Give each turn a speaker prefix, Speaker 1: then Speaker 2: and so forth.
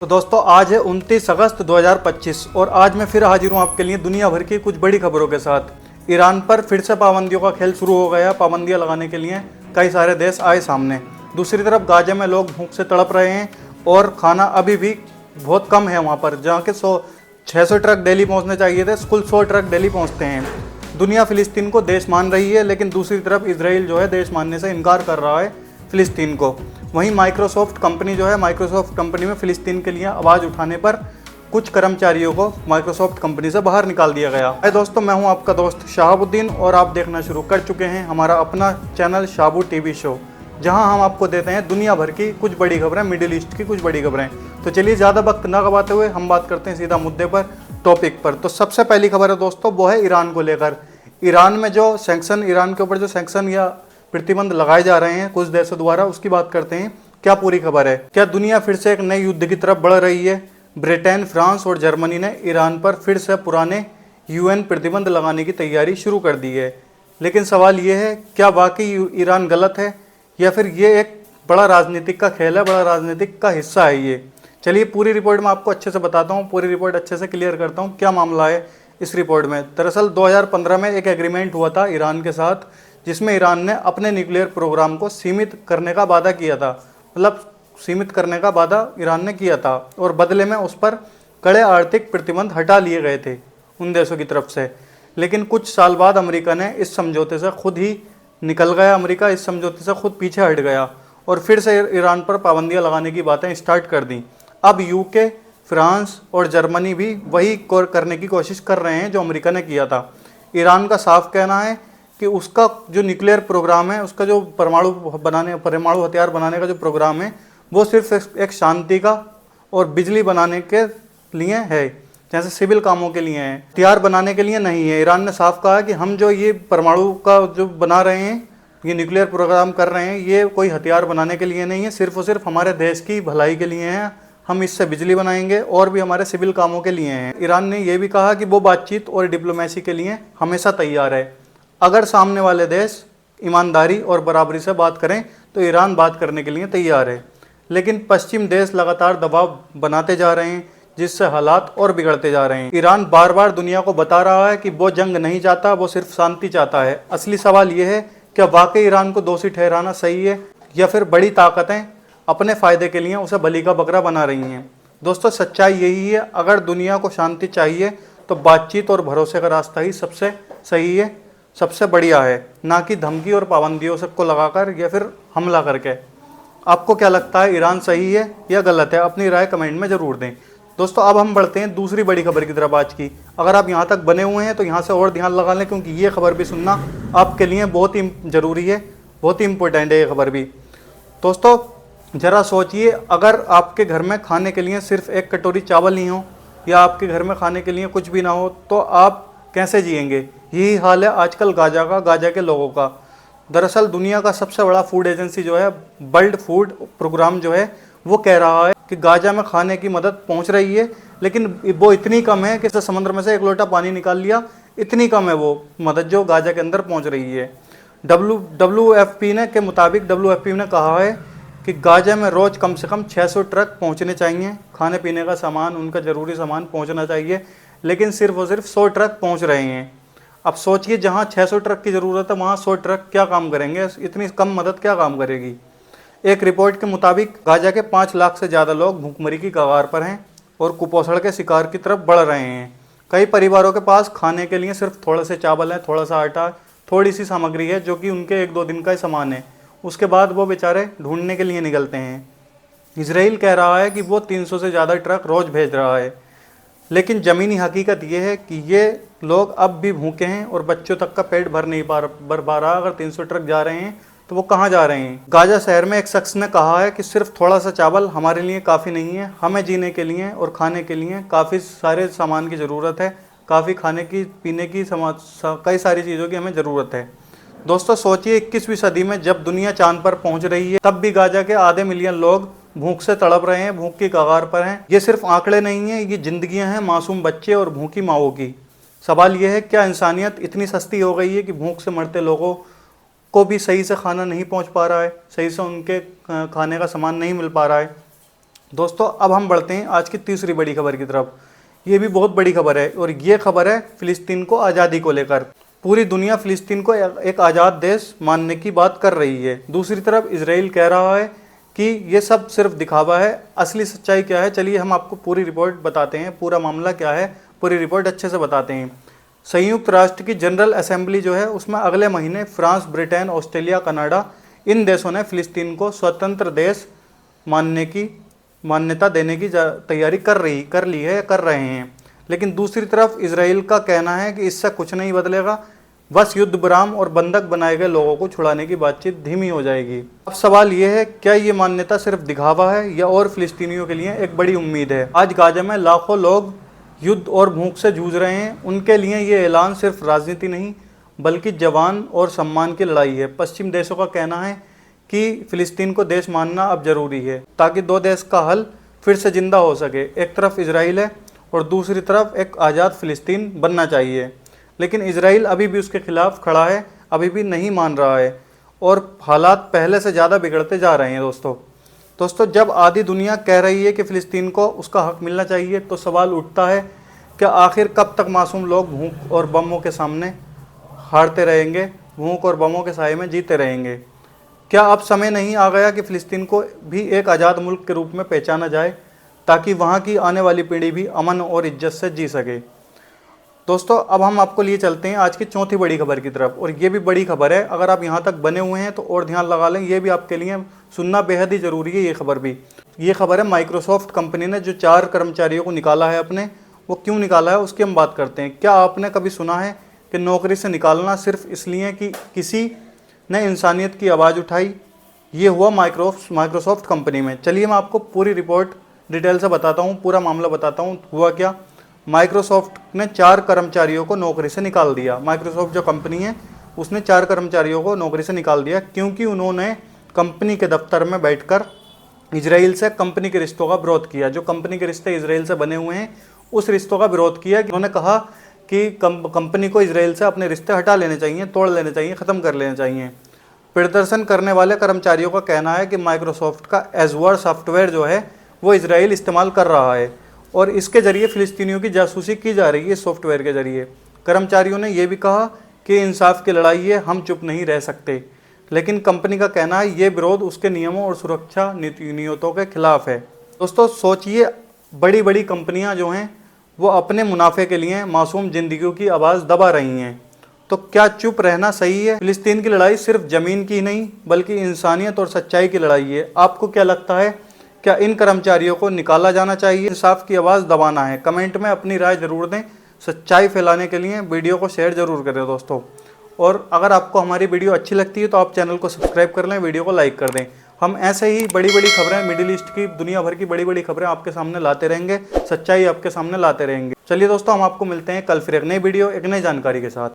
Speaker 1: तो दोस्तों आज है 29 अगस्त 2025 और आज मैं फिर हाजिर हूँ आपके लिए दुनिया भर की कुछ बड़ी खबरों के साथ। ईरान पर फिर से पाबंदियों का खेल शुरू हो गया। पाबंदियां लगाने के लिए कई सारे देश आए सामने। दूसरी तरफ गाजा में लोग भूख से तड़प रहे हैं और खाना अभी भी बहुत कम है वहाँ पर, जहाँ के 600 ट्रक डेली पहुँचने चाहिए थे, कुल 100 ट्रक डेली पहुँचते हैं। दुनिया फ़िलिस्तीन को देश मान रही है, लेकिन दूसरी तरफ इसराइल जो है देश मानने से इनकार कर रहा है फ़िलिस्तीन को। वहीं माइक्रोसॉफ्ट कंपनी जो है, माइक्रोसॉफ्ट कंपनी में फ़िलिस्तीन के लिए आवाज़ उठाने पर कुछ कर्मचारियों को माइक्रोसॉफ्ट कंपनी से बाहर निकाल दिया गया है। दोस्तों, मैं हूं आपका दोस्त शहाबुद्दीन और आप देखना शुरू कर चुके हैं हमारा अपना चैनल शाबू टीवी शो, जहां हम आपको देते हैं दुनिया भर की कुछ बड़ी खबरें, मिडिल ईस्ट की कुछ बड़ी खबरें। तो चलिए ज़्यादा वक्त ना गवाते हुए हम बात करते हैं सीधा मुद्दे पर, टॉपिक पर। तो सबसे पहली खबर है दोस्तों, वो है ईरान को लेकर। ईरान में जो सैंक्शन, ईरान के ऊपर जो सैंक्शन या प्रतिबंध लगाए जा रहे हैं कुछ देशों द्वारा, उसकी बात करते हैं। क्या पूरी खबर है? क्या दुनिया फिर से एक नए युद्ध की तरफ बढ़ रही है? ब्रिटेन, फ्रांस और जर्मनी ने ईरान पर फिर से पुराने यूएन प्रतिबंध लगाने की तैयारी शुरू कर दी है। लेकिन सवाल ये है, क्या वाकई ईरान गलत है या फिर ये एक बड़ा राजनीतिक का खेल है, बड़ा राजनीतिक का हिस्सा है ये? चलिए पूरी रिपोर्ट में आपको अच्छे से बताता हूँ, पूरी रिपोर्ट अच्छे से क्लियर करता हूँ क्या मामला है इस रिपोर्ट में। दरअसल 2015 में एक एग्रीमेंट हुआ था ईरान के साथ, जिसमें ईरान ने अपने न्यूक्लियर प्रोग्राम को सीमित करने का वादा किया था। मतलब सीमित करने का वादा ईरान ने किया था और बदले में उस पर कड़े आर्थिक प्रतिबंध हटा लिए गए थे उन देशों की तरफ से। लेकिन कुछ साल बाद अमेरिका ने इस समझौते से खुद ही निकल गया। अमेरिका इस समझौते से खुद पीछे हट गया और फिर से ईरान पर पाबंदियां लगाने की बातें स्टार्ट कर दी। अब यूके, फ्रांस और जर्मनी भी वही करने की कोशिश कर रहे हैं जो अमेरिका ने किया था। ईरान का साफ कहना है कि उसका जो न्यूक्लियर प्रोग्राम है, उसका जो परमाणु हथियार बनाने का जो प्रोग्राम है, वो सिर्फ एक शांति का और बिजली बनाने के लिए है, जैसे सिविल कामों के लिए है, हथियार बनाने के लिए नहीं है। ईरान ने साफ कहा कि हम जो ये परमाणु का जो बना रहे हैं, ये न्यूक्लियर प्रोग्राम कर रहे हैं, ये कोई हथियार बनाने के लिए नहीं है, सिर्फ और सिर्फ हमारे देश की भलाई के लिए है। हम इससे बिजली बनाएंगे और भी हमारे सिविल कामों के लिए हैं। ईरान ने यह भी कहा कि वो बातचीत और डिप्लोमेसी के लिए हमेशा तैयार है। अगर सामने वाले देश ईमानदारी और बराबरी से बात करें तो ईरान बात करने के लिए तैयार है। लेकिन पश्चिम देश लगातार दबाव बनाते जा रहे हैं, जिससे हालात और बिगड़ते जा रहे हैं। ईरान बार बार दुनिया को बता रहा है कि वो जंग नहीं चाहता, वो सिर्फ शांति चाहता है। असली सवाल ये है, क्या वाकई ईरान को दोषी ठहराना सही है या फिर बड़ी ताकतें अपने फ़ायदे के लिए उसे बलि का बकरा बना रही हैं? दोस्तों, सच्चाई यही है, अगर दुनिया को शांति चाहिए तो बातचीत और भरोसे का रास्ता ही सबसे सही है, सबसे बढ़िया है, ना कि धमकी और पाबंदियों सबको लगाकर या फिर हमला करके। आपको क्या लगता है, ईरान सही है या गलत है? अपनी राय कमेंट में ज़रूर दें। दोस्तों, अब हम बढ़ते हैं दूसरी बड़ी खबर की तरफ आज की। अगर आप यहाँ तक बने हुए हैं तो यहाँ से और ध्यान लगा लें, क्योंकि ये खबर भी सुनना आपके लिए बहुत ही ज़रूरी है, बहुत ही इंपॉर्टेंट है ये खबर भी। दोस्तों, ज़रा सोचिए, अगर आपके घर में खाने के लिए सिर्फ एक कटोरी चावल ही हो या आपके घर में खाने के लिए कुछ भी ना हो, तो आप कैसे जिएंगे? यही हाल है आजकल गाजा के लोगों का। दरअसल दुनिया का सबसे बड़ा फूड एजेंसी जो है, वर्ल्ड फूड प्रोग्राम जो है, वो कह रहा है कि गाजा में खाने की मदद पहुंच रही है, लेकिन वो इतनी कम है कि समुद्र में से एक लोटा पानी निकाल लिया, इतनी कम है वो मदद जो गाजा के अंदर पहुंच रही है। WFP के मुताबिक WFP ने कहा है कि गाजा में रोज़ कम से कम 600 ट्रक पहुंचने चाहिए, खाने पीने का सामान, उनका ज़रूरी सामान पहुंचना चाहिए, लेकिन सिर्फ और सिर्फ 100 ट्रक पहुंच रहे हैं। अब सोचिए, जहां 600 ट्रक की ज़रूरत है वहां 100 ट्रक क्या काम करेंगे? इतनी कम मदद क्या काम करेगी? एक रिपोर्ट के मुताबिक गाजा के 5 लाख से ज़्यादा लोग भूखमरी की कगार पर हैं और कुपोषण के शिकार की तरफ बढ़ रहे हैं। कई परिवारों के पास खाने के लिए सिर्फ थोड़े से चावल है, थोड़ा सा आटा, थोड़ी सी सामग्री है, जो कि उनके 1-2 दिन का ही सामान है। उसके बाद वो बेचारे ढूंढने के लिए निकलते हैं। इसराइल कह रहा है कि वो 300 से ज़्यादा ट्रक रोज़ भेज रहा है, लेकिन ज़मीनी हकीकत ये है कि ये लोग अब भी भूखे हैं और बच्चों तक का पेट भर नहीं पा रहा। अगर 300 ट्रक जा रहे हैं तो वो कहाँ जा रहे हैं? गाजा शहर में एक शख्स ने कहा है कि सिर्फ थोड़ा सा चावल हमारे लिए काफ़ी नहीं है, हमें जीने के लिए और खाने के लिए काफ़ी सारे सामान की ज़रूरत है, काफ़ी खाने की, पीने की, कई सारी चीज़ों की हमें ज़रूरत है। दोस्तों, सोचिए 21वीं सदी में जब दुनिया चांद पर पहुंच रही है, तब भी गाजा के आधे मिलियन लोग भूख से तड़प रहे हैं, भूख की कगार पर हैं। ये सिर्फ आंकड़े नहीं हैं, ये जिंदगियां हैं मासूम बच्चे और भूखी माओं की। सवाल ये है, क्या इंसानियत इतनी सस्ती हो गई है कि भूख से मरते लोगों को भी सही से खाना नहीं पहुंच पा रहा है, सही से उनके खाने का सामान नहीं मिल पा रहा है? दोस्तों अब हम बढ़ते हैं आज की तीसरी बड़ी खबर की तरफ। ये भी बहुत बड़ी खबर है और ये खबर है फिलिस्तीन को आज़ादी को लेकर। पूरी दुनिया फिलिस्तीन को एक आज़ाद देश मानने की बात कर रही है। दूसरी तरफ इजराइल कह रहा है कि ये सब सिर्फ दिखावा है। असली सच्चाई क्या है, चलिए हम आपको पूरी रिपोर्ट बताते हैं। पूरा मामला क्या है, पूरी रिपोर्ट अच्छे से बताते हैं। संयुक्त राष्ट्र की जनरल असेंबली जो है उसमें अगले महीने फ्रांस, ब्रिटेन, ऑस्ट्रेलिया, कनाडा इन देशों ने फिलिस्तीन को स्वतंत्र देश मानने की मान्यता देने की तैयारी कर रहे हैं। लेकिन दूसरी तरफ इजराइल का कहना है कि इससे कुछ नहीं बदलेगा, बस युद्ध विराम और बंधक बनाए गए लोगों को छुड़ाने की बातचीत धीमी हो जाएगी। अब सवाल ये है, क्या ये मान्यता सिर्फ दिखावा है या और फिलिस्तीनियों के लिए एक बड़ी उम्मीद है। आज गाजा में लाखों लोग युद्ध और भूख से जूझ रहे हैं। उनके लिए ये ऐलान सिर्फ राजनीति नहीं बल्कि जवान और सम्मान की लड़ाई है। पश्चिम देशों का कहना है कि फिलिस्तीन को देश मानना अब जरूरी है ताकि दो देश का हल फिर से जिंदा हो सके। एक तरफ इजराइल है और दूसरी तरफ एक आज़ाद फिलिस्तीन बनना चाहिए। लेकिन इजराइल अभी भी उसके खिलाफ खड़ा है, अभी भी नहीं मान रहा है और हालात पहले से ज़्यादा बिगड़ते जा रहे हैं। दोस्तों जब आधी दुनिया कह रही है कि फ़िलिस्तीन को उसका हक मिलना चाहिए तो सवाल उठता है कि आखिर कब तक मासूम लोग भूख और बमों के सामने हारते रहेंगे, भूख और बमों के साए में जीते रहेंगे। क्या अब समय नहीं आ गया कि फ़िलिस्तीन को भी एक आज़ाद मुल्क के रूप में पहचाना जाए ताकि वहाँ की आने वाली पीढ़ी भी अमन और इज्जत से जी सके। दोस्तों अब हम आपको लिए चलते हैं आज की चौथी बड़ी खबर की तरफ और ये भी बड़ी खबर है। अगर आप यहाँ तक बने हुए हैं तो और ध्यान लगा लें, ये भी आपके लिए सुनना बेहद ही ज़रूरी है। ये खबर है माइक्रोसॉफ्ट कंपनी ने जो 4 कर्मचारियों को निकाला है अपने, वो क्यों निकाला है उसकी हम बात करते हैं। क्या आपने कभी सुना है कि नौकरी से निकालना सिर्फ इसलिए कि किसी ने इंसानियत की आवाज़ उठाई? ये हुआ माइक्रोसॉफ्ट कंपनी में। चलिए मैं आपको पूरी रिपोर्ट डिटेल से बताता हूँ, पूरा मामला बताता हूँ हुआ क्या। माइक्रोसॉफ्ट ने 4 कर्मचारियों को नौकरी से निकाल दिया। माइक्रोसॉफ्ट जो कंपनी है उसने 4 कर्मचारियों को नौकरी से निकाल दिया क्योंकि उन्होंने कंपनी के दफ्तर में बैठकर इजराइल से कंपनी के रिश्तों का विरोध किया। जो कंपनी के रिश्ते इजराइल से बने हुए हैं उस रिश्तों का विरोध किया। उन्होंने कहा कि कंपनी को इजराइल से अपने रिश्ते हटा लेने चाहिए, तोड़ लेने चाहिए, ख़त्म कर लेने चाहिए। प्रदर्शन करने वाले कर्मचारियों का कहना है कि माइक्रोसॉफ्ट का एजवर सॉफ्टवेयर जो है वो इजराइल इस्तेमाल कर रहा है और इसके ज़रिए फ़िलिस्तीनियों की जासूसी की जा रही है। सॉफ्टवेयर के ज़रिए कर्मचारियों ने यह भी कहा कि इंसाफ की लड़ाई है, हम चुप नहीं रह सकते। लेकिन कंपनी का कहना है ये विरोध उसके नियमों और सुरक्षा नीतियों के खिलाफ है। दोस्तों सोचिए, बड़ी बड़ी कंपनियां जो हैं वो अपने मुनाफे के लिए मासूम जिंदगियों की आवाज़ दबा रही हैं, तो क्या चुप रहना सही है? फिलिस्तीन की लड़ाई सिर्फ ज़मीन की नहीं बल्कि इंसानियत और सच्चाई की लड़ाई है। आपको क्या लगता है, क्या इन कर्मचारियों को निकाला जाना चाहिए, इंसाफ की आवाज़ दबाना है? कमेंट में अपनी राय ज़रूर दें। सच्चाई फैलाने के लिए वीडियो को शेयर ज़रूर करें दोस्तों। और अगर आपको हमारी वीडियो अच्छी लगती है तो आप चैनल को सब्सक्राइब कर लें, वीडियो को लाइक कर दें। हम ऐसे ही बड़ी बड़ी खबरें, मिडिल ईस्ट की, दुनिया भर की बड़ी बड़ी खबरें आपके सामने लाते रहेंगे, सच्चाई आपके सामने लाते रहेंगे। चलिए दोस्तों, हम आपको मिलते हैं कल फिर एक नई वीडियो, एक नई जानकारी के साथ।